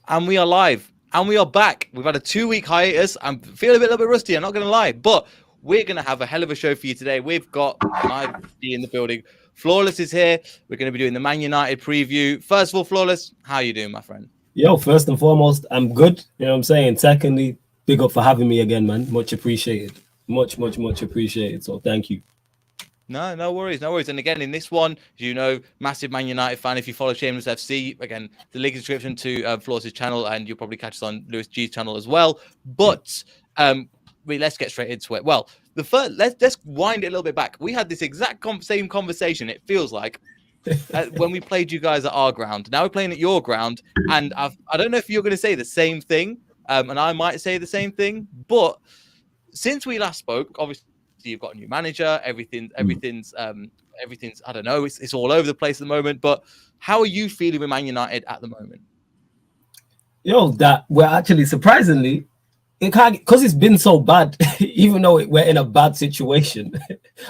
and we are live, and we are back. We've had a 2-week hiatus. I'm feeling a little bit rusty, I'm not going to lie, but we're going to have a hell of a show for you today. We've got my D in the building. Flawless is here. We're going to be doing the Man United preview. First of all, Flawless, how are you doing, my friend? Yo, first and foremost, I'm good. You know what I'm saying? Secondly, big up for having me again, man. Much appreciated. Much appreciated. So thank you. No worries. And again, in this one, you know, massive Man United fan. If you follow Shameless FC, again, the link description to Flawless' channel, and you'll probably catch us on Lewis G's channel as well. But let's get straight into it. Well, let's wind it a little bit back. We had this exact same conversation. It feels like when we played you guys at our ground. Now we're playing at your ground, and I don't know if you're going to say the same thing, and I might say the same thing. But since we last spoke, obviously, you've got a new manager. Everything's I don't know. It's all over the place at the moment. But how are you feeling with Man United at the moment? Yo, that we're actually surprisingly, it can't, because it's been so bad. Even though we're in a bad situation,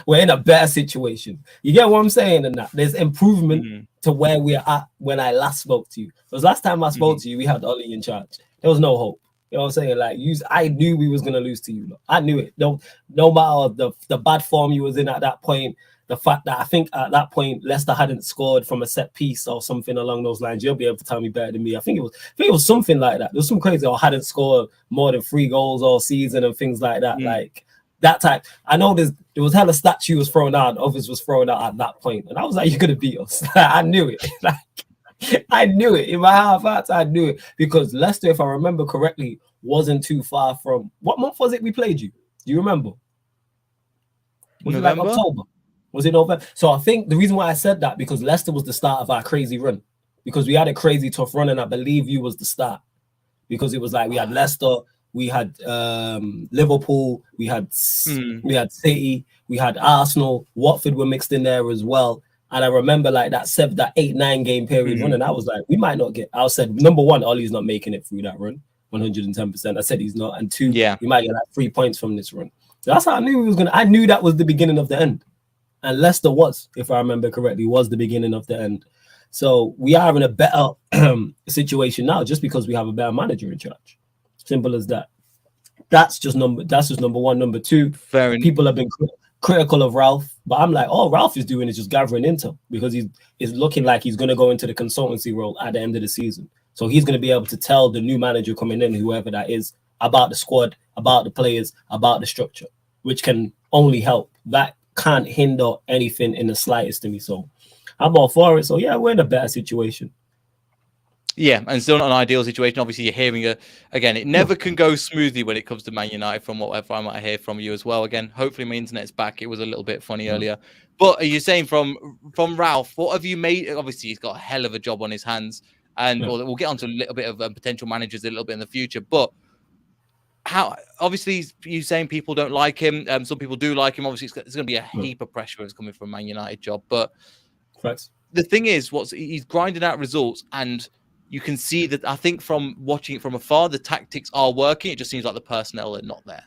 we're in a better situation. You get what I'm saying? And that there's improvement to where we're at when I last spoke to you. Because last time I spoke to you, we had Ollie in charge. There was no hope. You know what I'm saying? Like, I knew we was gonna lose to you. I knew it. No matter the bad form you was in at that point, the fact that I think at that point Leicester hadn't scored from a set piece or something along those lines. You'll be able to tell me better than me. I think it was something like that. There was some crazy, or hadn't scored more than 3 goals all season and things like that. Like that type. I know there was hella statue was thrown out, others was thrown out at that point, and I was like, you're gonna beat us. I knew it. Like, I knew it. In my heart, I knew it. Because Leicester, if I remember correctly, wasn't too far from... What month was it we played you? Do you remember? Was November? It like October? Was it November? So I think the reason why I said that, because Leicester was the start of our crazy run. Because we had a crazy tough run, and I believe you was the start. Because it was like we had Leicester, we had Liverpool, we had City, we had Arsenal, Watford were mixed in there as well. And I remember like that 8-9 game period run, and I was like, we might not get... I said, number one, Ollie's not making it through that run, 110%. I said he's not. And 2, we might get like 3 points from this run. So that's how I knew we was going to... I knew that was the beginning of the end. And Leicester was, if I remember correctly, was the beginning of the end. So we are in a better situation now just because we have a better manager in charge. Simple as that. That's just number one. Number 2, people have been critical of Ralph, but I'm like, all Ralph is doing is just gathering intel, because he's looking like he's going to go into the consultancy role at the end of the season. So he's going to be able to tell the new manager coming in, whoever that is, about the squad, about the players, about the structure, which can only help. That can't hinder anything in the slightest to me. So I'm all for it. So yeah, we're in a better situation. Yeah, and still not an ideal situation. Obviously, you're hearing again, it never can go smoothly when it comes to Man United, from whatever I might hear from you as well. Again, hopefully my internet's back. It was a little bit funny earlier. But are you saying from Ralph, what have you made? Obviously, he's got a hell of a job on his hands. And we'll get onto a little bit of potential managers a little bit in the future. But how, obviously, you saying people don't like him. Some people do like him. Obviously, it's going to be a heap of pressure that's coming from a Man United job. But the thing is, he's grinding out results, and you can see that, I think, from watching it from afar, the tactics are working. It just seems like the personnel are not there.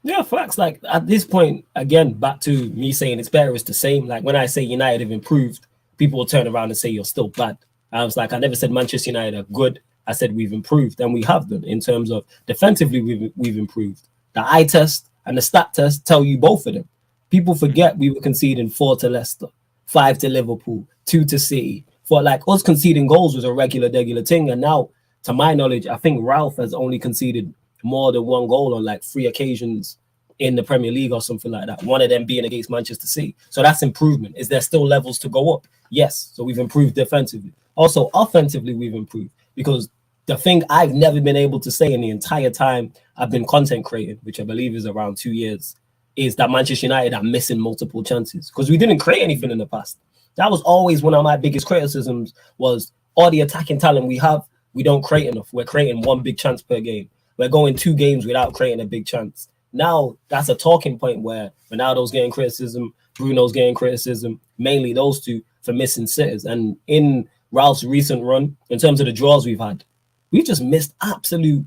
Yeah, facts. Like, at this point, again, back to me saying it's better, it's the same. Like, when I say United have improved, people will turn around and say you're still bad. I was like, I never said Manchester United are good. I said we've improved, and we have done. In terms of defensively, we've improved. The eye test and the stat test tell you both of them. People forget we were conceding 4 to Leicester, 5 to Liverpool, 2 to City. For like us conceding goals was a regular thing, and now, to my knowledge, I think Ralph has only conceded more than 1 goal on like 3 occasions in the Premier League or something like that. One of them being against Manchester City. So that's improvement. Is there still levels to go up? Yes. So we've improved defensively. Also, offensively, we've improved, because the thing I've never been able to say in the entire time I've been content creating, which I believe is around 2 years, is that Manchester United are missing multiple chances, because we didn't create anything in the past. That was always one of my biggest criticisms, was all the attacking talent we have, we don't create enough. We're creating 1 big chance per game. We're going 2 games without creating a big chance. Now, that's a talking point where Ronaldo's getting criticism, Bruno's getting criticism, mainly those 2 for missing sitters. And in Ralph's recent run, in terms of the draws we've had, we've just missed absolute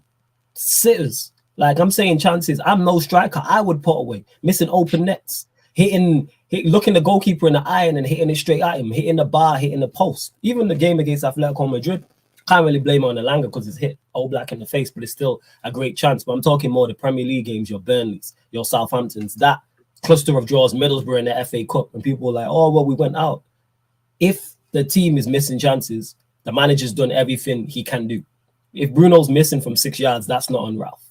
sitters. Like, I'm saying chances. I'm no striker. I would put away. Missing open nets. Looking the goalkeeper in the eye and then hitting it straight at him, hitting the bar, hitting the post. Even the game against Atletico Madrid, can't really blame it on Elanga because it's hit All Black in the face, but it's still a great chance. But I'm talking more the Premier League games, your Burnleys, your Southamptons, that cluster of draws, Middlesbrough in the FA Cup, and people were like, oh, well, we went out. If the team is missing chances, the manager's done everything he can do. If Bruno's missing from 6 yards, that's not on Ralph.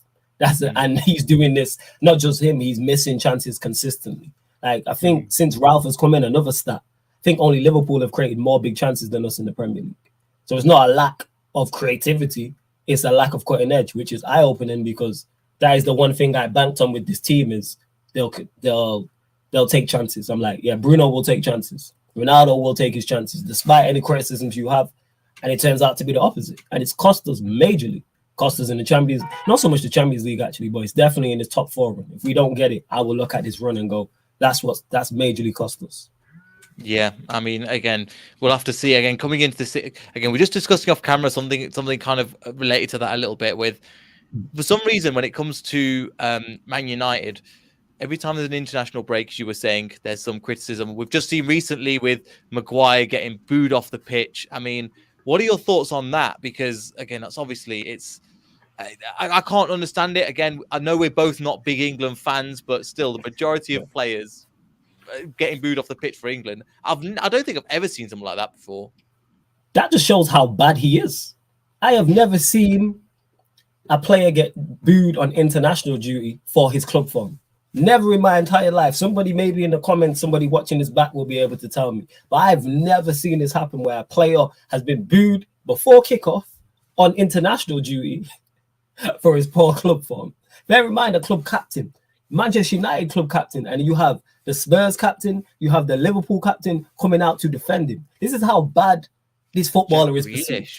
And he's doing this, not just him, he's missing chances consistently. Like, I think since Ralph has come in, another stat, I think only Liverpool have created more big chances than us in the Premier League. So it's not a lack of creativity, it's a lack of cutting edge, which is eye-opening because that is the one thing I banked on with this team is they'll take chances. I'm like, yeah, Bruno will take chances. Ronaldo will take his chances, despite any criticisms you have. And it turns out to be the opposite. And it's cost us majorly. Cost us in the Champions, not so much the Champions League actually, but it's definitely in the top 4 run. If we don't get it, I will look at this run and go, that's majorly cost us. Yeah, I mean, again, we'll have to see. Again, coming into this, again, we're just discussing off camera something kind of related to that a little bit. With, for some reason, when it comes to Man United, every time there's an international break, as you were saying, there's some criticism. We've just seen recently with Maguire getting booed off the pitch. I mean, what are your thoughts on that? Because again, that's obviously I can't understand it. Again, I know we're both not big England fans, but still, the majority of players getting booed off the pitch for England. I don't think I've ever seen something like that before. That just shows how bad he is. I have never seen a player get booed on international duty for his club form. Never in my entire life. Somebody maybe in the comments, somebody watching this back will be able to tell me. But I've never seen this happen where a player has been booed before kickoff on international duty for his poor club form. Bear in mind, a club captain, Manchester United club captain, and you have the Spurs captain, you have the Liverpool captain coming out to defend him. This is how bad this footballer is perceived.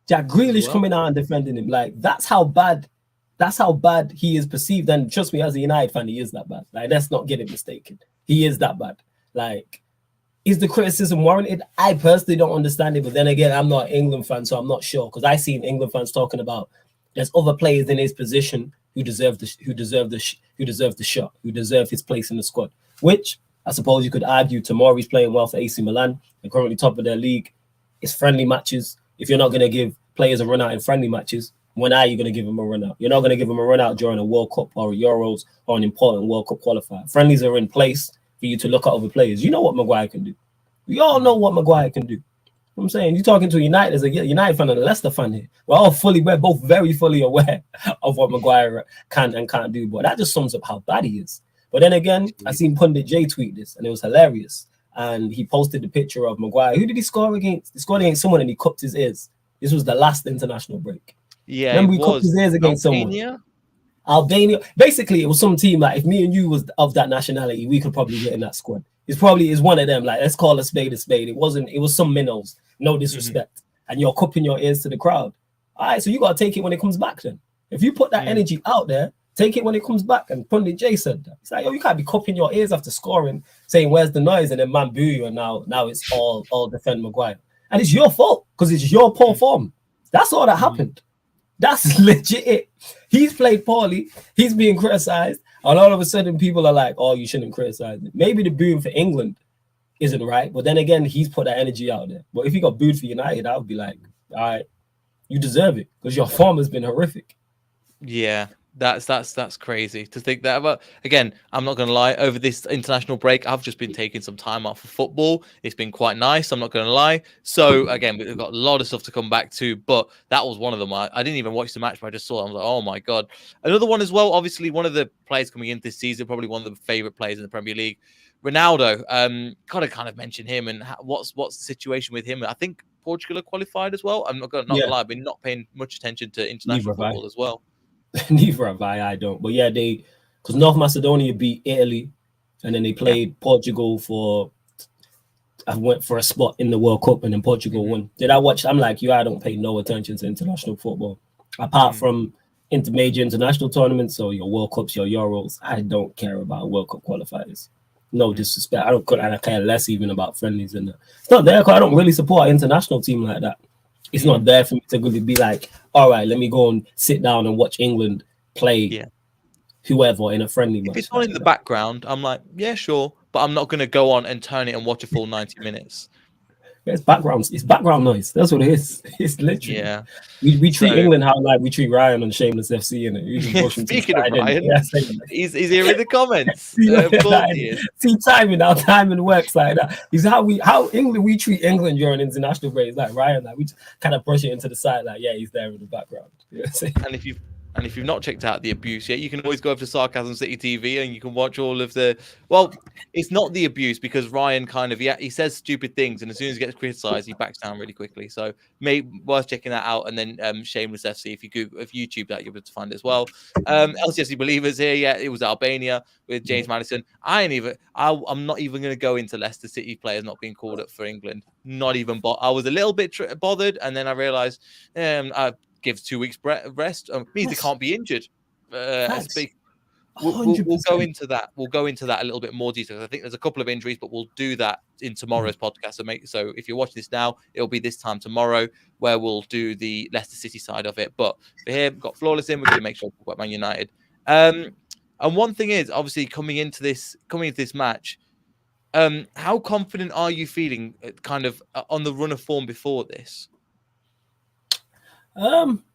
Jack Grealish coming out and defending him. Like, that's how bad he is perceived. And trust me, as a United fan, he is that bad. Like, let's not get it mistaken. He is that bad. Like, is the criticism warranted? I personally don't understand it. But then again, I'm not an England fan, so I'm not sure. Because I've seen England fans talking about there's other players in his position who deserve the shot, who deserve his place in the squad. Which I suppose you could argue Tomori's playing well for AC Milan. They're currently top of their league. It's friendly matches. If you're not going to give players a run out in friendly matches, when are you going to give them a run out? You're not going to give them a run out during a World Cup or a Euros or an important World Cup qualifier. Friendlies are in place for you to look at other players. You know what Maguire can do. We all know what Maguire can do. You know what I'm saying, you're talking to United as a United fan and a Leicester fan here. We're both very fully aware of what Maguire can and can't do. But that just sums up how bad he is. But then again, I seen Pundit J tweet this, and it was hilarious. And he posted the picture of Maguire. Who did he score against? He scored against someone, and he cupped his ears. This was the last international break. Yeah, remember he cupped his ears against someone. Albania. Basically, it was some team. Like, if me and you was of that nationality, we could probably get in that squad. It's probably is one of them. Like, let's call a spade a spade. It was some minnows. No disrespect. And you're cupping your ears to the crowd. All right, so you got to take it when it comes back then. If you put that energy out there, take it when it comes back. And Pundit J said that. It's like, yo, you can't be cupping your ears after scoring, saying, where's the noise? And then man boo you, and now it's all defend Maguire. And it's your fault, because it's your poor form. That's all that happened. That's legit it. He's played poorly. He's being criticized. And all of a sudden, people are like, oh, you shouldn't criticize it. Maybe the booing for England isn't right. But then again, he's put that energy out there. But if he got booed for United, I would be like, all right, you deserve it, because your form has been horrific. Yeah. That's crazy to think that. But again, I'm not going to lie, over this international break, I've just been taking some time off for football. It's been quite nice, I'm not going to lie. So again, we've got a lot of stuff to come back to, but that was one of them. I didn't even watch the match, but I just saw it. I was like, oh my God. Another one as well, obviously one of the players coming in this season, probably one of the favorite players in the Premier League, Ronaldo. Gotta kind of mention him and what's the situation with him. I think Portugal are qualified as well. I'm not going to lie, I've been not paying much attention to international football as well. Neither have I don't. But yeah, because North Macedonia beat Italy, and then they played Portugal I went for a spot in the World Cup, and then Portugal won. Did I watch? I'm like, I don't pay no attention to international football. Apart from major international tournaments, or your World Cups, your Euros, I don't care about World Cup qualifiers. No disrespect. I care less even about friendlies and that. It's not there because I don't really support an international team like that. It's not there for me to really be like, all right, let me go and sit down and watch England play whoever in a friendly match. If it's on in the background, I'm like, yeah, sure. But I'm not going to go on and turn it and watch a full 90 minutes. It's background. It's background noise. That's what it is. It's literally. Yeah. We treat So- England how like we treat Ryan on Shameless FC, and we just push him to the Speaking of side. Ryan, Yeah, he's here in the comments. see, Of course he is. see timing, how timing works like that. Is how England we treat England during international breaks. Like Ryan, like we just kind of brush it into the side, like yeah, he's there in the background. You know what I'm saying? And if you've not checked out the abuse yet, you can always go over to Sarcasm City TV and you can watch all of the. Well, it's not the abuse because Ryan kind of he says stupid things, and as soon as he gets criticised, he backs down really quickly. So, worth checking that out. And then Shameless FC, if you YouTube that, you'll be able to find it as well. LCFC Believers here, yeah, it was Albania with James Madison. I'm not even going to go into Leicester City players not being called up for England. Not even. I was a little bit bothered, and then I realised gives 2 weeks rest means they can't be injured. We'll go into that. We'll go into that a little bit more detail. I think there's a couple of injuries, but we'll do that in tomorrow's podcast. So if you're watching this now, it'll be this time tomorrow where we'll do the Leicester City side of it. But for here, we've got Flawless in. We're going to make sure we've got Man United. And one thing is, obviously, coming into this match, how confident are you feeling kind of on the run of form before this?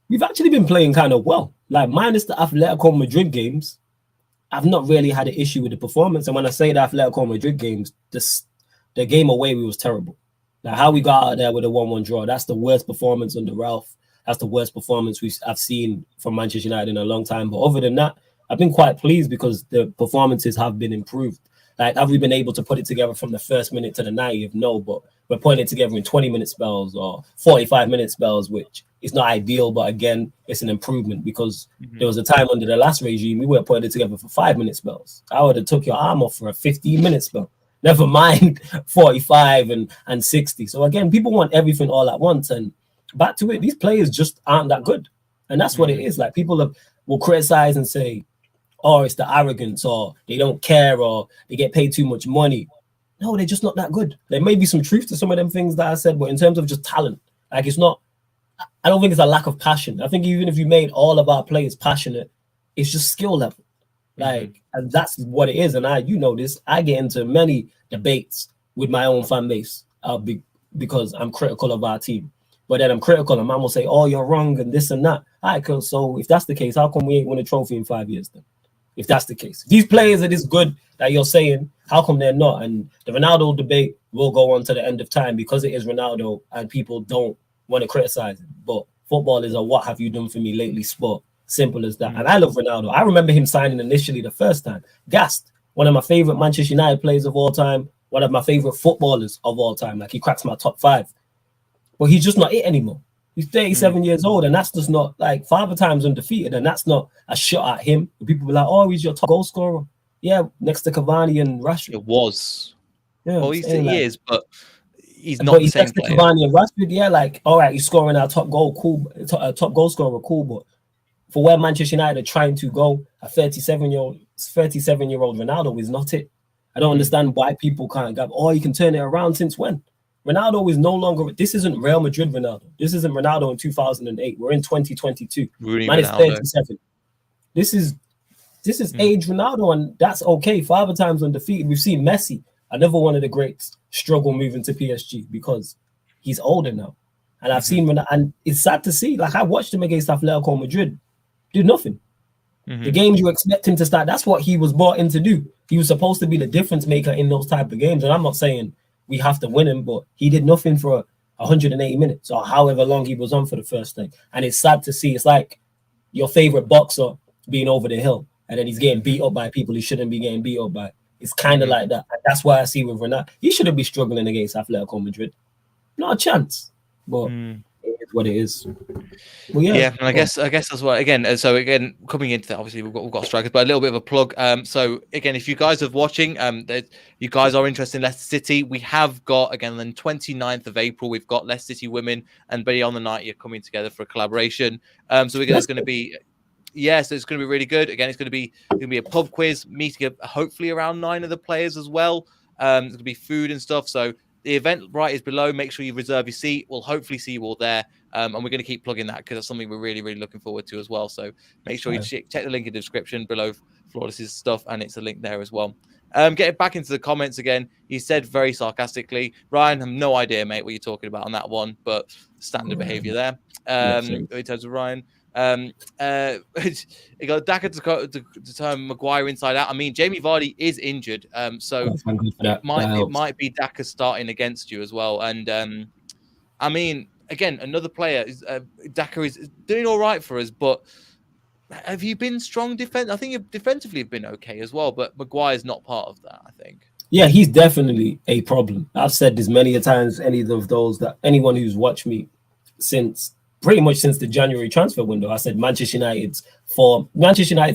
We've actually been playing kind of well. Like minus the Atletico Madrid games, I've not really had an issue with the performance. And when I say the Atletico Madrid games, the game away we was terrible. Like how we got out there with a 1-1 draw, that's the worst performance under Ralph. That's the worst performance I've seen from Manchester United in a long time. But other than that, I've been quite pleased because the performances have been improved. Like, have we been able to put it together from the first minute to the 90th? No, but we're putting it together in 20-minute spells or 45-minute spells, which is not ideal. But again, it's an improvement because there was a time under the last regime we were putting it together for 5-minute spells. I would have took your arm off for a 15-minute spell. Never mind 45 and 60. So again, people want everything all at once. And back to it, these players just aren't that good. And that's what it is. Like people will criticize and say, oh, it's the arrogance, or they don't care, or they get paid too much money. No, they're just not that good. There may be some truth to some of them things that I said, but in terms of just talent, like it's not, I don't think it's a lack of passion. I think even if you made all of our players passionate, it's just skill level. Like, and that's what it is. And I get into many debates with my own fan base because I'm critical of our team. But then I'm critical, and man will say, oh, you're wrong, and this and that. All right, cool. So if that's the case, how come we ain't win a trophy in 5 years then? If that's the case, if these players are this good that you're saying, how come they're not? And the Ronaldo debate will go on to the end of time because it is Ronaldo and people don't want to criticize him. But football is a what have you done for me lately sport. Simple as that. And I love Ronaldo. I remember him signing initially the first time. Gassed. One of my favorite Manchester United players of all time. One of my favorite footballers of all time. Like he cracks my top 5. But he's just not it anymore. He's 37 years old, and that's just not like Father Time's undefeated, and that's not a shot at him. People be like, "Oh, he's your top goal scorer." Yeah, next to Cavani and Rashford. It was. Yeah, well, he is, but he's not. But he's next to Cavani and Rashford. Yeah, like all right, he's scoring our top goal, cool, top goal scorer, cool. But for where Manchester United are trying to go, a 37-year-old Ronaldo is not it. I don't understand why people can't go. Oh, you can turn it around since when? Ronaldo is no longer. This isn't Real Madrid Ronaldo. This isn't Ronaldo in 2008. We're in 2022. Man is 37. This is age Ronaldo, and that's okay. 5 times undefeated. We've seen Messi, another one of the greats, struggle moving to PSG because he's older now. And I've seen Ronaldo, and it's sad to see. Like I watched him against Atletico Madrid, do nothing. The games you expect him to start, that's what he was brought in to do. He was supposed to be the difference maker in those type of games. And I'm not saying we have to win him, but he did nothing for 180 minutes or however long he was on for the first thing. And it's sad to see. It's like your favorite boxer being over the hill and then he's getting beat up by people he shouldn't be getting beat up by. It's kind of like that. And that's why I see with Ronaldo. He shouldn't be struggling against Atletico Madrid. Not a chance. But it is what it is. Well, yeah, and I guess as well. Again, so again, coming into that, obviously we've got strikers, but a little bit of a plug. So again, if you guys are watching, you guys are interested in Leicester City, we have got again on the 29th of April, we've got Leicester City Women and Betty on the Night. You're coming together for a collaboration. So it's going to be. Yes, so it's going to be really good. Again, it's going to be a pub quiz, meeting hopefully around 9 of the players as well. There's going to be food and stuff. So the event right is below. Make sure you reserve your seat. We'll hopefully see you all there. And we're going to keep plugging that because that's something we're really, really looking forward to as well. So make sure you check the link in the description below Flawless's stuff, and it's a link there as well. Getting back into the comments again, he said very sarcastically, Ryan, I have no idea, mate, what you're talking about on that one, but standard behavior there. In terms of Ryan. He got Daka to turn Maguire inside out. I mean, Jamie Vardy is injured, so it might be Daka starting against you as well. And I mean, again, another player is Daka is doing all right for us, but have you been strong defense? I think defensively have been okay as well, but Maguire's not part of that, I think. Yeah, he's definitely a problem. I've said this many a times. Anyone who's watched me pretty much since the January transfer window, I said Manchester United's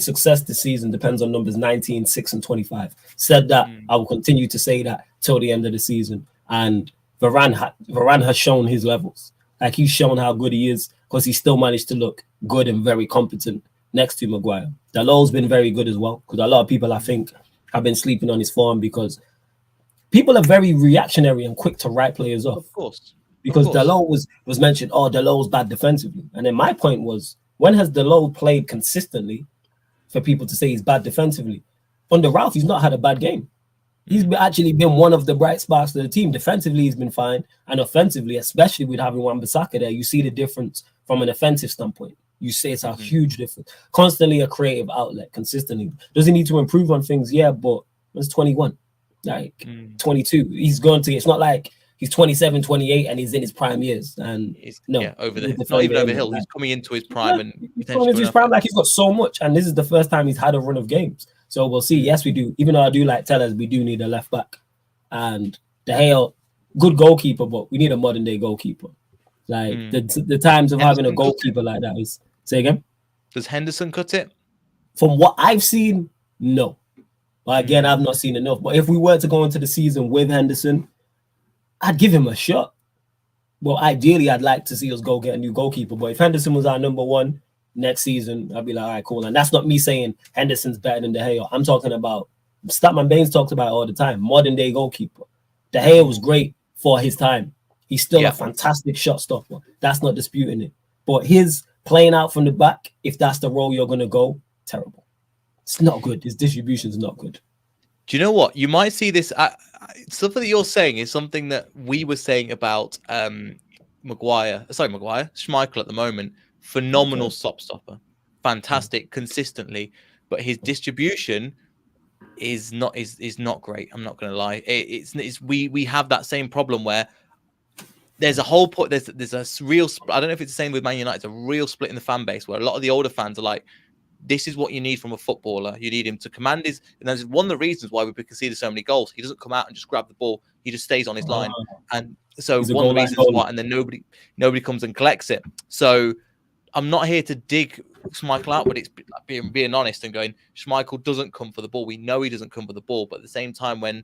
success this season depends on numbers 19, 6, and 25. Said that I will continue to say that till the end of the season. And Varane has shown his levels. Like, he's shown how good he is because he still managed to look good and very competent next to Maguire. Dalot's been very good as well, because a lot of people, I think, have been sleeping on his form because people are very reactionary and quick to write players off. Of course. Because Dalot was mentioned, Dalot's bad defensively. And then my point was, when has Dalot played consistently for people to say he's bad defensively? Under Ralph, he's not had a bad game. He's actually been one of the bright sparks of the team. Defensively, he's been fine. And offensively, especially with having Wan-Bissaka there, you see the difference from an offensive standpoint. You say it's a huge difference. Constantly a creative outlet, consistently. Does he need to improve on things? Yeah, but he's 21, 22. He's going to, it's not like he's 27, 28, and he's in his prime years. And not even over the hill. He's coming into his prime. And he's coming into his prime like he's got so much. And this is the first time he's had a run of games. So we'll see. Yes, we do. Even though I do like Tellers, we do need a left back. And De Gea, good goalkeeper, but we need a modern day goalkeeper. Like the times of having a goalkeeper like that is. Say again? Does Henderson cut it? From what I've seen, no. But again, I've not seen enough. But if we were to go into the season with Henderson, I'd give him a shot. Well, ideally, I'd like to see us go get a new goalkeeper. But if Henderson was our number one next season, I'd be like, all right, cool. And that's not me saying Henderson's better than De Gea. I'm talking about, Statman Baines talks about it all the time, modern day goalkeeper. De Gea was great for his time. He's still a fantastic shot stopper. That's not disputing it. But his playing out from the back, if that's the role you're going to go, terrible. It's not good. His distribution is not good. Do you know what? You might see this. Something that you're saying is something that we were saying about Schmeichel at the moment. Phenomenal stopper. Fantastic, consistently. But his distribution is not great. I'm not going to lie. We have that same problem where there's a whole point. There's a real. I don't know if it's the same with Man United. It's a real split in the fan base where a lot of the older fans are like, "This is what you need from a footballer. You need him to command his." And that's one of the reasons why we conceded so many goals. He doesn't come out and just grab the ball. He just stays on his line. And so one of the reasons why. And then nobody comes and collects it. So I'm not here to dig Schmeichel out, but it's being honest and going, Schmeichel doesn't come for the ball. We know he doesn't come for the ball, but at the same time, when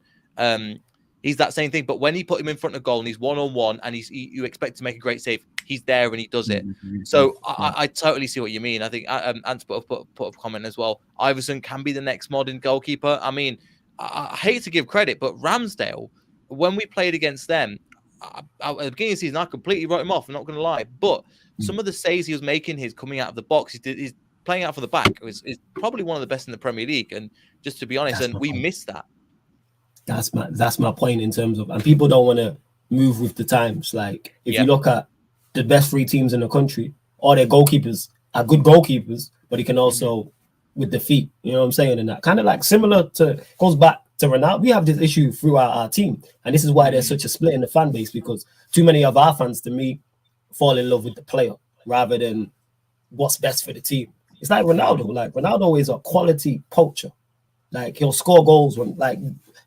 he's that same thing. But when he put him in front of goal and he's one-on-one and you expect to make a great save, he's there and he does it. So I totally see what you mean. I think Ants put a comment as well. Iverson can be the next modern goalkeeper. I mean, I hate to give credit, but Ramsdale, when we played against them, at the beginning of the season, I completely wrote him off. I'm not going to lie. But some of the saves he was making, his coming out of the box, he's playing out from the back, is probably one of the best in the Premier League. And just to be honest, we missed that. That's my point in terms of, and people don't want to move with the times. Like if you look at the best 3 teams in the country, all their goalkeepers are good goalkeepers, but he can also with the feet, you know what I'm saying? And that kind of like similar to, goes back to Ronaldo. We have this issue throughout our team, and this is why there's such a split in the fan base, because too many of our fans, to me, fall in love with the player rather than what's best for the team. It's like Ronaldo. Like Ronaldo is a quality poacher. Like he'll score goals when, like,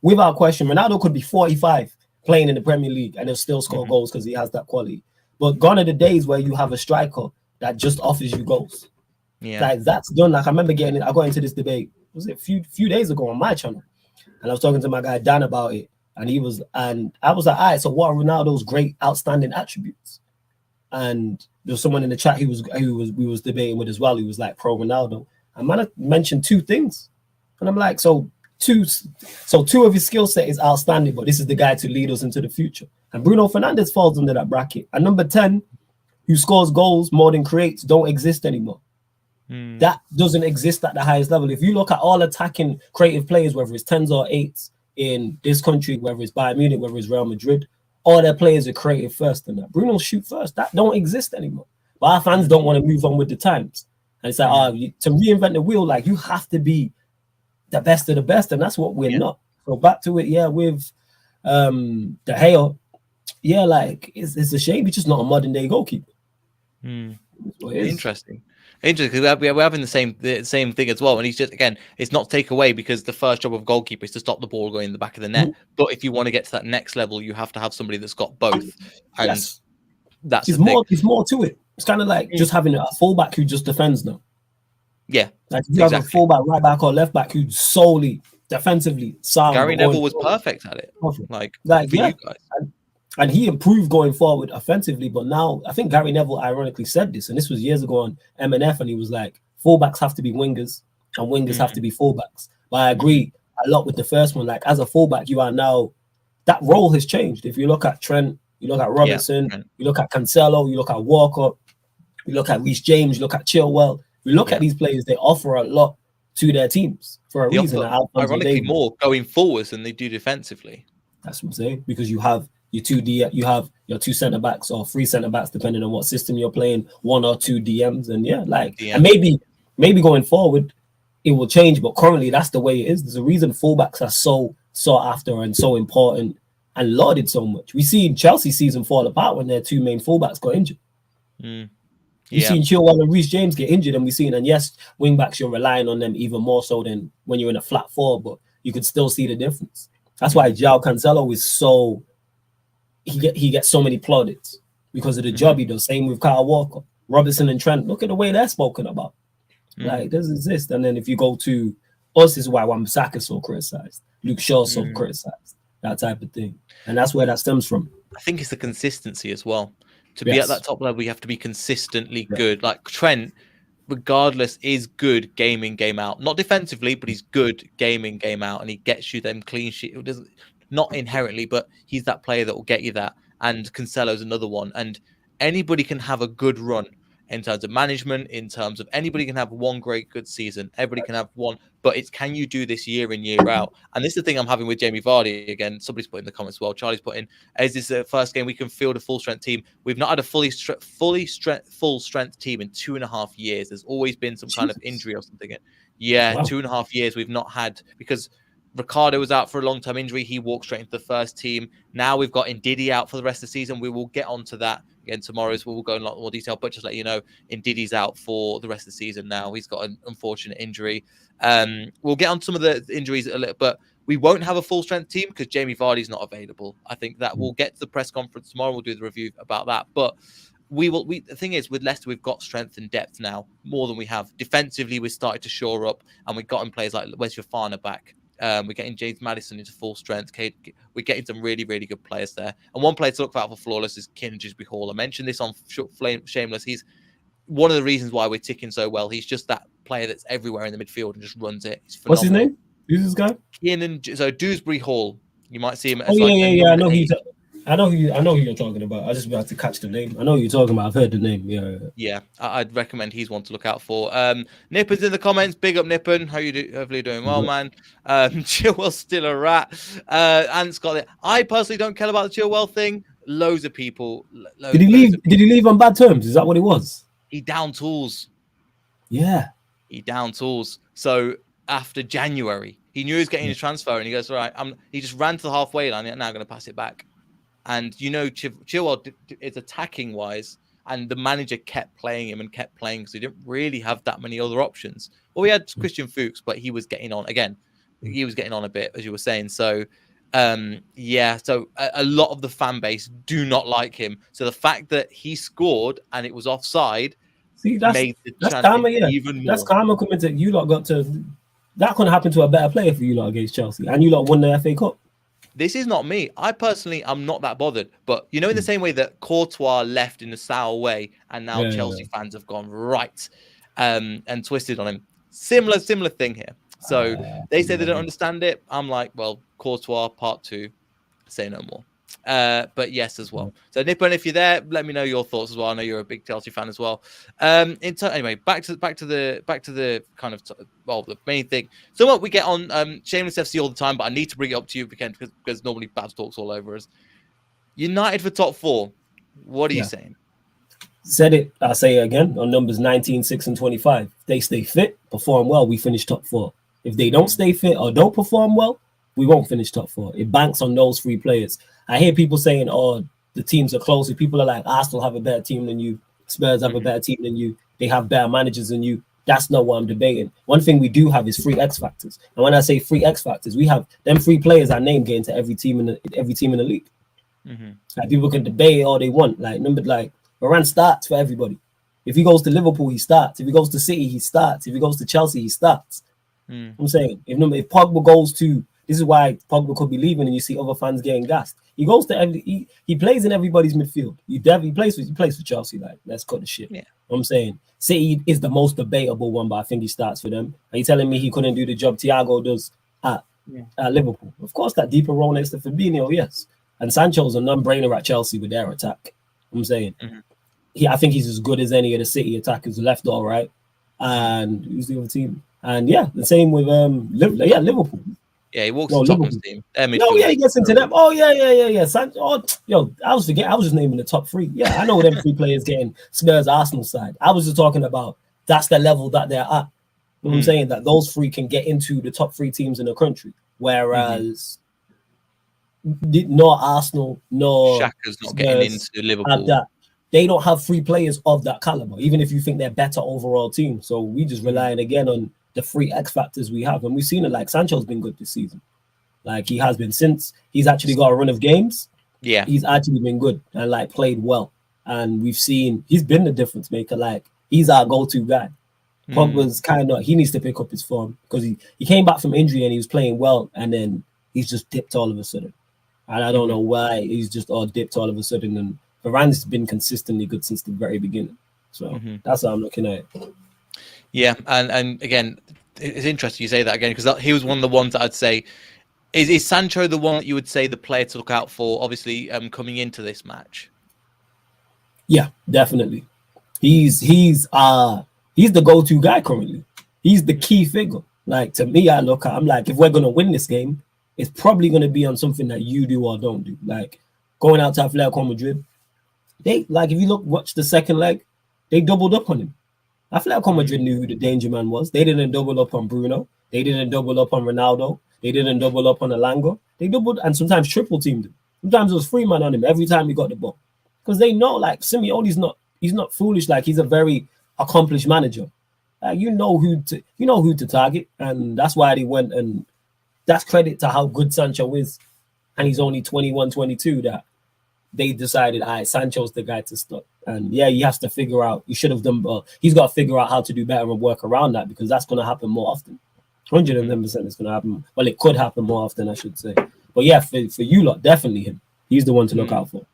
without question, Ronaldo could be 45 playing in the Premier League and he'll still score goals because he has that quality. But gone are the days where you have a striker that just offers you goals. Yeah, like that's done. Like I remember I got into this debate. Was it a few days ago on my channel, and I was talking to my guy Dan about it, and I was like, all right, so what are Ronaldo's great, outstanding attributes? And there was someone in the chat we was debating with as well. He was like pro Ronaldo, and man mentioned 2 things, and I'm like, so two of his skill set is outstanding, but this is the guy to lead us into the future. And Bruno Fernandes falls under that bracket. And number 10, who scores goals more than creates, don't exist anymore. That doesn't exist at the highest level. If you look at all attacking creative players, whether it's 10s or 8s in this country, whether it's Bayern Munich, whether it's Real Madrid, all their players are creative first and that. Bruno shoot first. That don't exist anymore. But our fans don't want to move on with the times. And it's like, to reinvent the wheel, like you have to be the best of the best. And that's what we're not. So back to it, with De Gea, like it's a shame he's just not a modern day goalkeeper. Interesting because we're having the same thing as well, and he's just, again, it's not take away, because the first job of goalkeeper is to stop the ball going in the back of the net. But if you want to get to that next level, you have to have somebody that's got both, and that's it's more to it. It's kind of like just having a fullback who just defends now. Like if you have a fullback, right back, or left back who's solely defensively sound. Gary Neville was perfect at it. Like for you guys. And he improved going forward offensively, but now I think Gary Neville ironically said this, and this was years ago on MNF, and he was like, fullbacks have to be wingers and wingers have to be fullbacks. But I agree a lot with the first one. Like as a fullback, you are now, that role has changed. If you look at Trent, you look at Robertson, you look at Cancelo, you look at Walker, you look at Reece James, you look at Chilwell. You look at these players, they offer a lot to their teams for a reason. Ironically, more going forwards than they do defensively. That's what I'm saying, because you have you have your 2 centre backs or 3 centre backs, depending on what system you're playing, 1 or 2 DMs, and and maybe going forward it will change, but currently that's the way it is. There's a reason fullbacks are so sought after and so important and lauded so much. We see Chelsea season fall apart when their 2 main fullbacks got injured. We've seen Chilwell and Reece James get injured, and we've seen, and yes, wing backs, you're relying on them even more so than when you're in a flat 4, but you could still see the difference. That's why João Cancelo is so, he gets so many plaudits because of the job he does. Same with Kyle Walker, Robertson and Trent. Look at the way they're spoken about. Like, it doesn't exist. And then if you go to us, this is why Wan-Bissaka so criticized, Luke Shaw so criticized, that type of thing. And that's where that stems from. I think it's the consistency as well. To be at that top level, you have to be consistently good. Like Trent, regardless, is good game in, game out. Not defensively, but he's good game in, game out, and he gets you them clean sheet. Not inherently, but he's that player that will get you that. And Cancelo's another one. And anybody can have a good run in terms of management, in terms of anybody can have one great good season. Everybody can have one, but it's, can you do this year in, year out? And this is the thing I'm having with Jamie Vardy. Again, somebody's put in the comments as well. Charlie's put in, is this the first game we can field a full strength team? We've not had a full strength team in 2.5 years. There's always been some kind of injury or something. Yeah, wow. 2.5 years we've not had, because Ricardo was out for a long-term injury. He walked straight into the first team. Now we've got Ndidi out for the rest of the season. We will get onto that again tomorrow, so we'll go in a lot more detail. But just let you know, Ndidi's out for the rest of the season now. He's got an unfortunate injury. We'll get on some of the injuries a little, but we won't have a full-strength team because Jamie Vardy's not available. I think that we'll get to the press conference tomorrow. We'll do the review about that. But the thing is, with Leicester, we've got strength and depth now more than we have. Defensively, we've started to shore up, and we've gotten players like Wes Fofana back. We're getting James Maddison into full strength. We're getting some really, really good players there. And one player to look out for flawless is Kingersby Hall. I mentioned this on Shameless. He's one of the reasons why we're ticking so well. He's just that player that's everywhere in the midfield and just runs it. He's phenomenal. What's his name? Who's this guy? So Dewsbury Hall. You might see him. I know who you're talking about. I just about to catch the name. I know who you're talking about. I've heard the name. Yeah. I'd recommend he's one to look out for. Nippon's in the comments. Big up, Nippon. How you do? Hopefully doing well, man. Chilwell's still a rat. Ant's got it. I personally don't care about the Chilwell thing. Loads of people. Did he leave on bad terms? Is that what it was? He down tools. Yeah. He down tools. So after January, he knew he was getting a transfer, and he goes, "All right." He just ran to the halfway line. And now I'm going to pass it back. And Chilwell is attacking wise, and the manager kept playing him because he didn't really have that many other options. Well, we had Christian Fuchs, but he was getting on again. He was getting on a bit, as you were saying. So, So a lot of the fan base do not like him. So the fact that he scored and it was offside, made the karma. Even more. That's karma coming to you. Lot got to that could happen to a better player for you lot against Chelsea, and you lot won the FA Cup. This is not me. I personally, I'm not that bothered. But, in the same way that Courtois left in a sour way and now Chelsea fans have gone right and twisted on him. Similar thing here. So they say they don't understand it. I'm like, well, Courtois part 2, say no more. But yes, as well. So Nippon, if you're there, let me know your thoughts as well. I know you're a big Chelsea fan as well. Anyway, back to the kind of the main thing. So what we get on Shameless FC all the time, but I need to bring it up to you again because normally Babs talks all over us. United for top 4. What are you saying? Said it. I'll say it again on numbers 19, 6, and 25. If they stay fit, perform well, we finish top 4. If they don't stay fit or don't perform well, we won't finish top 4. It banks on those 3 players. I hear people saying, "Oh, the teams are close." People are like, "Arsenal have a better team than you. Spurs have a better team than you. They have better managers than you." That's not what I'm debating. One thing we do have is 3 X factors. And when I say 3 X factors, we have them 3 players I named getting to every team in the league. Like people can debate all they want. Like Varane starts for everybody. If he goes to Liverpool, he starts. If he goes to City, he starts. If he goes to Chelsea, he starts. I'm saying if Pogba goes to, this is why Pogba could be leaving, and you see other fans getting gassed. He goes to he plays in everybody's midfield. He plays for Chelsea. Like, let's cut the shit. Yeah. I'm saying City is the most debatable one, but I think he starts for them. Are you telling me he couldn't do the job Thiago does at Liverpool? Of course, that deeper role next to Fabinho, yes. And Sancho's a non-brainer at Chelsea with their attack. I'm saying I think he's as good as any of the City attackers left or right. And who's the other team? And the same with Liverpool. Yeah, he walks the Tottenham's team. He gets into them. Oh, yeah. I was just naming the top 3. Yeah, I know them 3 players getting Spurs, Arsenal side. I was just talking about that's the level that they're at. You know what I'm saying? That those 3 can get into the top 3 teams in the country. Whereas nor Arsenal, nor Xhaka's not getting into Liverpool. They don't have 3 players of that caliber, even if you think they're better overall team. So we just relying again on the 3 X factors we have. And we've seen it, like Sancho's been good this season. Like he has been since he's actually got a run of games. Yeah, he's actually been good and like played well. And we've seen he's been the difference maker. Like he's our go-to guy. Pogba's he needs to pick up his form because he came back from injury and he was playing well, and then he's just dipped all of a sudden. And I don't know why he's just all dipped all of a sudden. And Varane's been consistently good since the very beginning. So that's how I'm looking at it. Yeah, and again, it's interesting you say that again because he was one of the ones that I'd say is Sancho the one that you would say the player to look out for, obviously coming into this match. Yeah, definitely. He's the go-to guy currently. He's the key figure. Like to me, I'm like, if we're gonna win this game, it's probably gonna be on something that you do or don't do. Like going out to Atletico Madrid, if you watch the second leg, they doubled up on him. Atletico Madrid knew who the danger man was. They didn't double up on Bruno. They didn't double up on Ronaldo. They didn't double up on Alanga. They doubled and sometimes triple teamed him. Sometimes it was 3 man on him every time he got the ball. Because they know, like, Simeone's he's not foolish. Like, he's a very accomplished manager. You know who to target, and that's why they went, and that's credit to how good Sancho is. And he's only 21, 22 that they decided, all right, Sancho's the guy to stop. And he has to figure out, he should have done, he's got to figure out how to do better and work around that because that's going to happen more often. 110% is going to happen. Well, it could happen more often, I should say. But yeah, for you lot, definitely him. He's the one to look out for.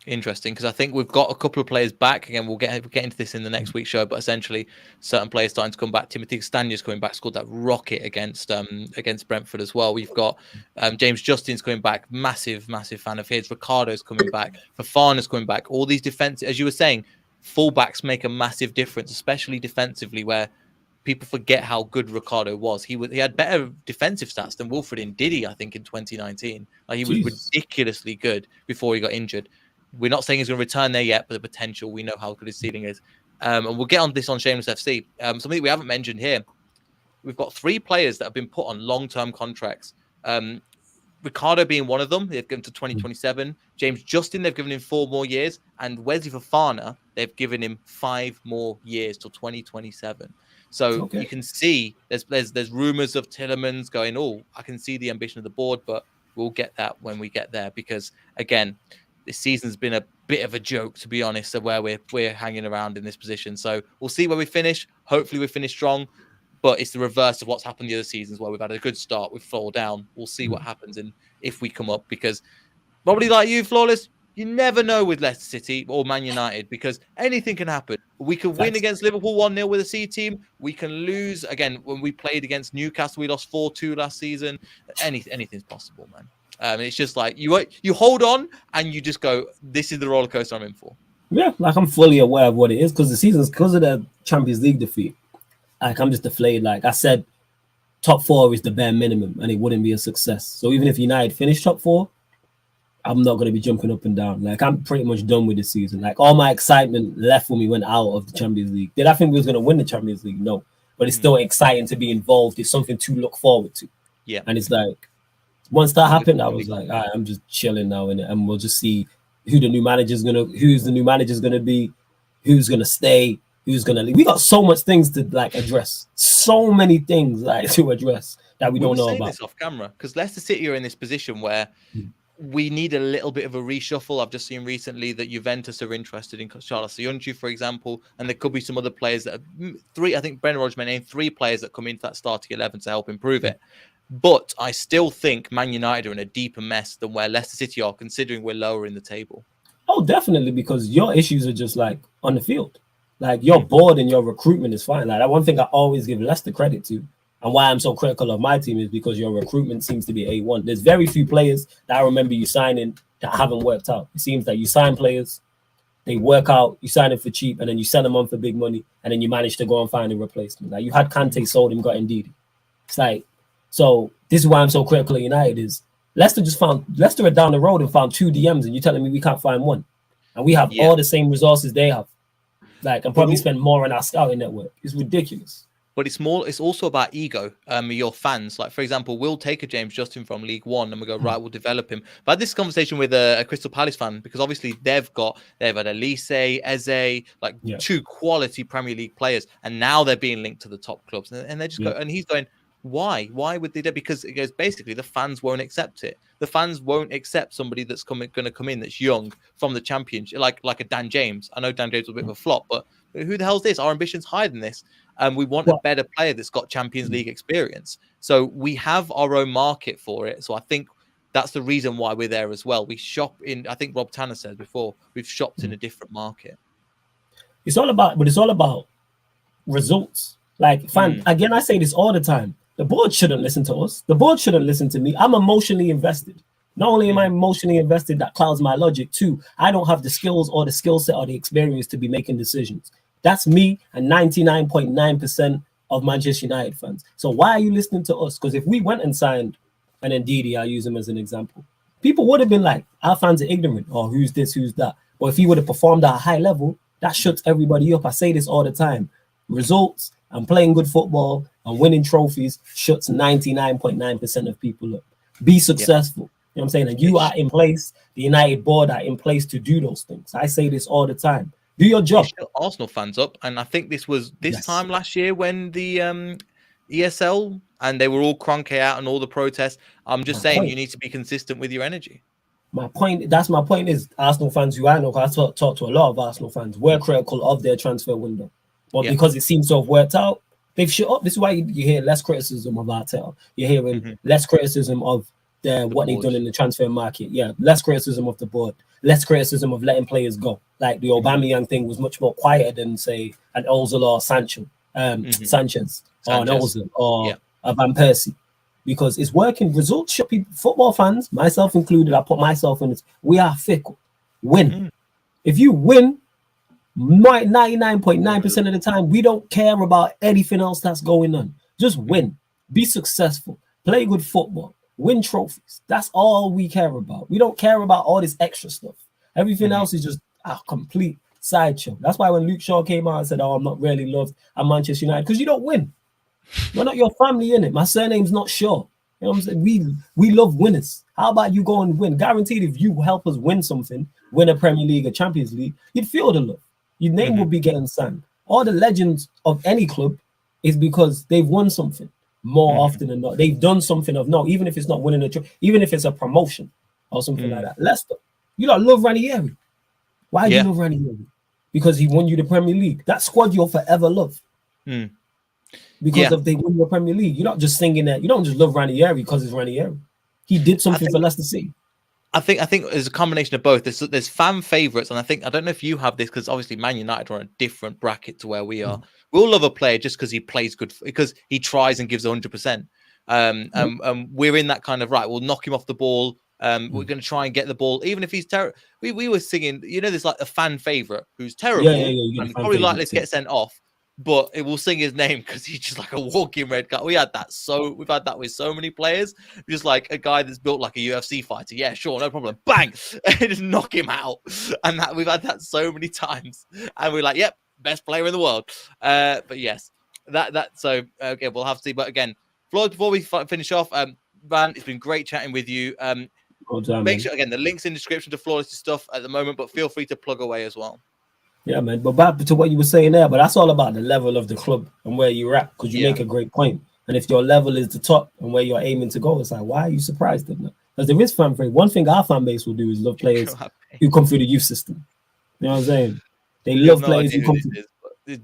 Interesting, because I think we've got a couple of players back. Again, we'll get into this in the next week's show, but essentially certain players starting to come back. Timothy Castanier's coming back, scored that rocket against Brentford as well. We've got James Justin's coming back, massive fan of his. Ricardo's coming back, Fofana's coming back. All these defensive, as you were saying, fullbacks make a massive difference, especially defensively, where people forget how good Ricardo was. He had better defensive stats than Wilfred Ndidi, I think, in 2019. Like he was ridiculously good before he got injured. We're not saying he's going to return there yet, but the potential, we know how good his ceiling is. And we'll get on this on Shameless FC. Something we haven't mentioned here. We've got 3 players that have been put on long-term contracts. Ricardo being one of them. They've given to 2027. James Justin, they've given him 4 more years. And Wesley Fofana, they've given him 5 more years till 2027. So you can see there's rumors of Tielemans going, I can see the ambition of the board, but we'll get that when we get there. Because, again, this season's been a bit of a joke, to be honest, of where we're hanging around in this position. So we'll see where we finish. Hopefully we finish strong, but it's the reverse of what's happened the other seasons where we've had a good start, we've fallen down. We'll see what happens and if we come up, because probably like you, Flawless, you never know with Leicester City or Man United because anything can happen. We could win against Liverpool 1-0 with a C team. We can lose. Again, when we played against Newcastle, we lost 4-2 last season. Anything's possible, man. It's just like you hold on and you just go, this is the roller coaster I'm in for. Yeah, like I'm fully aware of what it is because the season's because of the Champions League defeat. Like I'm just deflated. Like I said, top 4 is the bare minimum, and it wouldn't be a success. So even if United finish top 4, I'm not going to be jumping up and down. Like I'm pretty much done with the season. Like all my excitement left when we went out of the Champions League. Did I think we was going to win the Champions League? No, but it's still exciting to be involved. It's something to look forward to. Yeah, and it's like once that happened, I was like, all right, I'm just chilling now, and we'll just see who's the new manager's gonna be, who's gonna stay, who's gonna leave. We got so much things to like address, so many things like to address that we don't know about. This off camera because Leicester City are in this position where we need a little bit of a reshuffle. I've just seen recently that Juventus are interested in Charles Soyuncu, for example, and there could be some other players that are 3. I think Brendan Rodgers may name 3 players that come into that starting 11 to help improve it. But I still think Man United are in a deeper mess than where Leicester City are, considering we're lower in the table. Oh, definitely, because your issues are just like on the field. Like your board and your recruitment is fine. Like that one thing I always give Leicester credit to, and why I'm so critical of my team is because your recruitment seems to be A1. There's very few players that I remember you signing that haven't worked out. It seems that you sign players, they work out, you sign them for cheap, and then you send them on for big money, and then you manage to go and find a replacement. Like you had Kante sold him, got Ndidi. It's like, so this is why I'm so critical of United is Leicester are down the road and found 2 DMs, and you're telling me we can't find one. And we have all the same resources they have. Like, and probably spend more on our scouting network. It's ridiculous. But it's also about ego. Your fans, like for example, we'll take a James Justin from League One and we go, right, we'll develop him. But I had this conversation with a Crystal Palace fan because obviously they've had Elise, Eze, like 2 quality Premier League players, and now they're being linked to the top clubs, and they just go, and he's going, why would they do? Because it goes basically the fans won't accept it. The fans won't accept somebody that's going to come in that's young from the championship, like a Dan James. I know Dan James was a bit of a flop, but who the hell's this? Our ambition's higher than this. And we want a better player that's got Champions League experience. So we have our own market for it. So I think that's the reason why we're there as well. We shop in, I think Rob Tanner said before, we've shopped in a different market. It's all about results. Like, again, I say this all the time. The board shouldn't listen to us. The board shouldn't listen to me. I'm emotionally invested. Not only am I emotionally invested, that clouds my logic too. I don't have the skills or the skill set or the experience to be making decisions. That's me and 99.9% of Manchester United fans. So why are you listening to us? Because if we went and signed an Ndidi, I'll use him as an example, people would have been like, our fans are ignorant, or who's this, who's that. But if he would have performed at a high level, that shuts everybody up. I say this all the time. Results and playing good football and winning trophies shuts 99.9% of people up. Be successful. You know what I'm saying? And you are in place, the United board are in place to do those things. I say this all the time. Do your job. Arsenal fans up. And I think this was time last year when the ESL and they were all cranky out and all the protests. I'm just saying you need to be consistent with your energy. That's my point is Arsenal fans who I know, I talk to a lot of Arsenal fans, were critical of their transfer window. But because it seems to have worked out, they've shut up. This is why you hear less criticism of Arteta. You're hearing less criticism of what they've done in the transfer market. Yeah, less criticism of the board, less criticism of letting players go. Like the Aubameyang thing was much more quieter than say an Ozil or Sanchez or an Ozil or a Van Persie, because it's working. Results show people, football fans, myself included. I put myself in this. We are fickle. Win. If you win, 99.9% of the time, we don't care about anything else that's going on. Just win. Be successful. Play good football. Win trophies. That's all we care about. We don't care about all this extra stuff. Everything else is just a complete sideshow. That's why when Luke Shaw came out and said, I'm not really loved at Manchester United, because you don't win. We're not your family, innit? My surname's not Shaw. You know what I'm saying? We love winners. How about you go and win? Guaranteed if you help us win something, win a Premier League, a Champions League, you'd feel the love. Your name will be getting signed. All the legends of any club is because they've won something more often than not. They've done something of note, even if it's not winning a trophy, even if it's a promotion or something like that. Leicester, you don't love Ranieri. Why do you love Ranieri? Because he won you the Premier League. That squad you'll forever love. Because of they win your Premier League. You're not just singing that. You don't just love Ranieri because it's Ranieri. He did something for Leicester City. I think there's a combination of both. There's fan favorites, and I don't know if you have this, because obviously Man United are on a different bracket to where we are. We'll love a player just because he plays good, because he tries and gives 100%. We're in that kind of, right, we'll knock him off the ball We're going to try and get the ball, even if he's terrible. We were singing, you know, there's like a fan favorite who's terrible and probably likely to get sent off, but it will sing his name because he's just like a walking red card. We've had that with so many players, just like a guy that's built like a UFC fighter. Yeah, sure, no problem. Bang, and just knock him out. And we've had that so many times, and we're like, yep, best player in the world. But yes, so okay, we'll have to see. But again, Floyd, before we finish off, Van, it's been great chatting with you. Make sure, again, the link's in the description to Flawless stuff at the moment, but feel free to plug away as well. Yeah, man. But back to what you were saying there, but that's all about the level of the club and where you're at, because you make a great point. And if your level is the top and where you're aiming to go, it's like, why are you surprised? Because there is fan base. One thing our fan base will do is love players who come through the youth system. You know what I'm saying? They love players who come through.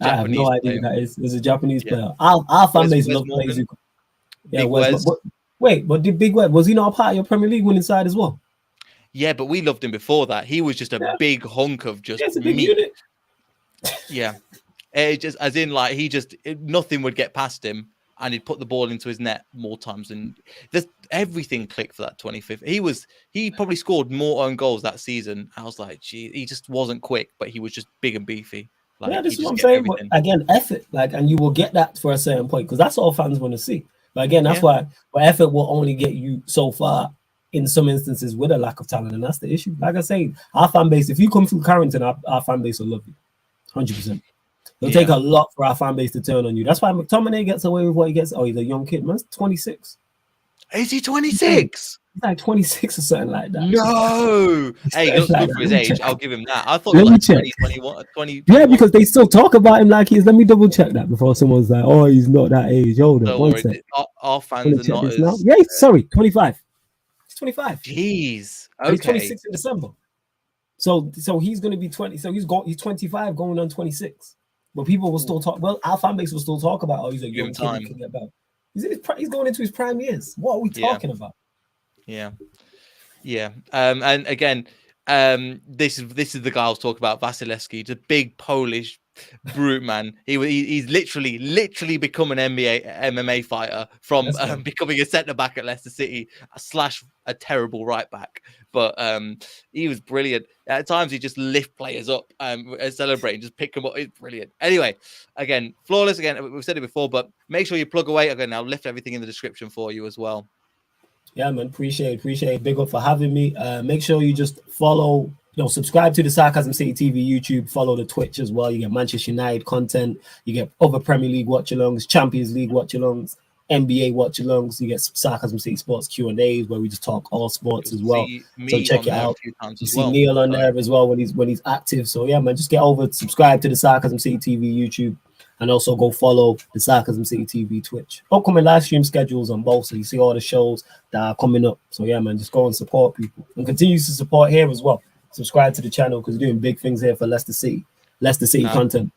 I have no idea who that is. It's a Japanese player. Our fan base love players who come. Yeah, wait, but did Big Web, was he not a part of your Premier League winning side as well? Yeah, but we loved him before that. He was just a big hunk of just big unit. Yeah. It just, as in, like, nothing would get past him, and he'd put the ball into his net more times than everything clicked for that 25th. He probably scored more own goals that season. I was like, gee, he just wasn't quick, but he was just big and beefy. Like, yeah, this is what I'm saying. But again, effort, and you will get that for a certain point, because that's all fans want to see. But again, that's why effort will only get you so far in some instances with a lack of talent, and that's the issue. Like I say, our fan base, if you come through Carrington, our fan base will love you, 100%. It'll take a lot for our fan base to turn on you. That's why McTominay gets away with what he gets. Oh, he's a young kid, man. He's 26. Is he 26? He's like 26 or something like that. No. Hey, he looks good for his age. I'll give him that. I thought he was like 20. Yeah, because they still talk about him like he is. Let me double check that before someone's like, oh, he's not that age. Hold on. Our fans are not as... Yeah, sorry, 25. He's 25. Jeez. Okay. He's 26 in December. So he's going to be 20. So he's 25 going on 26. But people will still talk. Well, our fan base will still talk about, oh, he's a young kid. He can get better. He's going into his prime years. What are we talking about? Yeah. And again, this is the guy I was talking about, Vasilevsky, the big Polish brute, man. He's literally become an MMA fighter from becoming a centre back at Leicester City / a terrible right back. But he was brilliant. At times he just lift players up celebrating, just pick them up. It's brilliant. Anyway, again, Flawless, again, we've said it before, but make sure you plug away. Again, I'll lift everything in the description for you as well. Yeah, man, appreciate it. Big up for having me. Make sure you just follow, subscribe to the Sarcasm City TV YouTube, follow the Twitch as well. You get Manchester United content, you get other Premier League watch-alongs, Champions League watch-alongs, NBA watch-alongs. You get Sarcasm City Sports Q&As where we just talk all sports as well. So check it out. You see Neil on there as well when he's active. So yeah, man, just get over, subscribe to the Sarcasm City TV YouTube. And also go follow the Sarcasm City TV Twitch. Upcoming live stream schedules on both, so you see all the shows that are coming up. So yeah, man, just go and support people. And continue to support here as well. Subscribe to the channel because we're doing big things here for Leicester City content.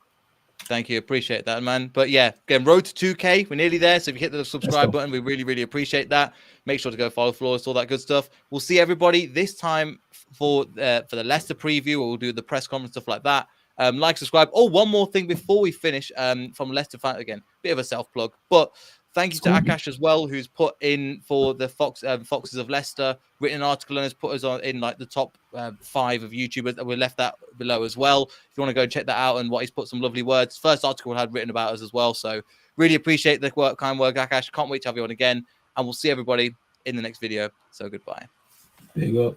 Thank you. Appreciate that, man. But yeah, again, road to 2K. We're nearly there. So if you hit the subscribe button, we really, really appreciate that. Make sure to go follow Flawless, all that good stuff. We'll see everybody this time for the Leicester preview. We'll do the press conference, stuff like that. Like, subscribe. Oh, one more thing before we finish from Leicester fan, again, bit of a self-plug, but thank you to Akash as well, who's put in for the Foxes of Leicester, written an article and has put us on in like the top 5 of YouTubers. We left that below as well. If you want to go check that out, and he's put some lovely words. First article we had written about us as well. So really appreciate the kind work, Akash. Can't wait to have you on again, and we'll see everybody in the next video. So goodbye. There you go.